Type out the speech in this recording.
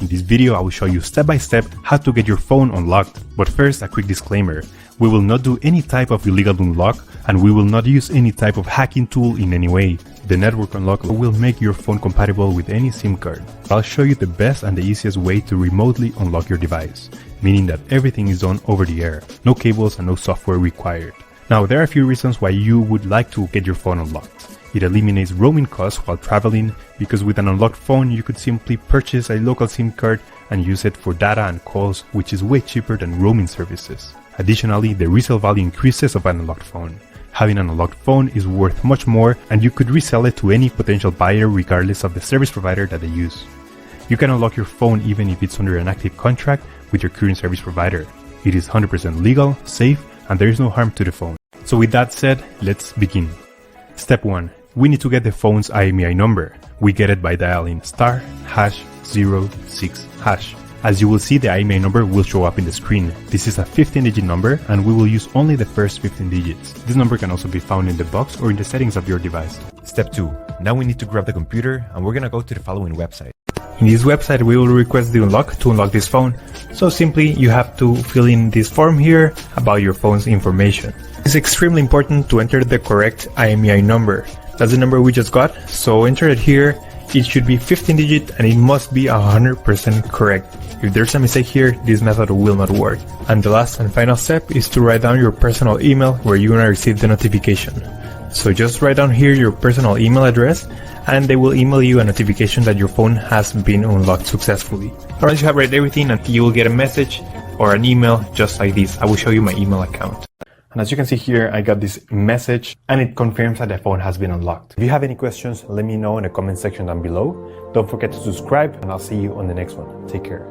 In this video, I will show you step by step how to get your phone unlocked. But first, a quick disclaimer. We will not do any type of illegal unlock, and we will not use any type of hacking tool in any way. The network unlock will make your phone compatible with any SIM card. I'll show you the best and the easiest way to remotely unlock your device, meaning that everything is done over the air, no cables and no software required. Now, there are a few reasons why you would like to get your phone unlocked. It eliminates roaming costs while traveling, because with an unlocked phone you could simply purchase a local SIM card and use it for data and calls, which is way cheaper than roaming services. Additionally, the resale value increases of an unlocked phone. Having an unlocked phone is worth much more, and you could resell it to any potential buyer regardless of the service provider that they use. You can unlock your phone even if it's under an active contract with your current service provider. It is 100% legal, safe, and there is no harm to the phone. So with that said, let's begin. Step 1. We need to get the phone's IMEI number. We get it by dialing *#06#. As you will see, the IMEI number will show up in the screen. This is a 15-digit number, and we will use only the first 15 digits. This number can also be found in the box or in the settings of your device. Step 2. Now we need to grab the computer, and we're gonna go to the following website. In this website, we will request the unlock to unlock this phone. So simply, you have to fill in this form here about your phone's information. It's extremely important to enter the correct IMEI number. That's the number we just got, so enter it here. It should be 15-digit and it must be 100% correct. If there's a mistake here, this method will not work. And the last and final step is to write down your personal email where you're gonna receive the notification. So just write down here your personal email address and they will email you a notification that your phone has been unlocked successfully. Once you have read everything, you will get a message or an email just like this. I will show you my email account. And as you can see here, I got this message and it confirms that the phone has been unlocked. If you have any questions, let me know in the comment section down below. Don't forget to subscribe and I'll see you on the next one. Take care.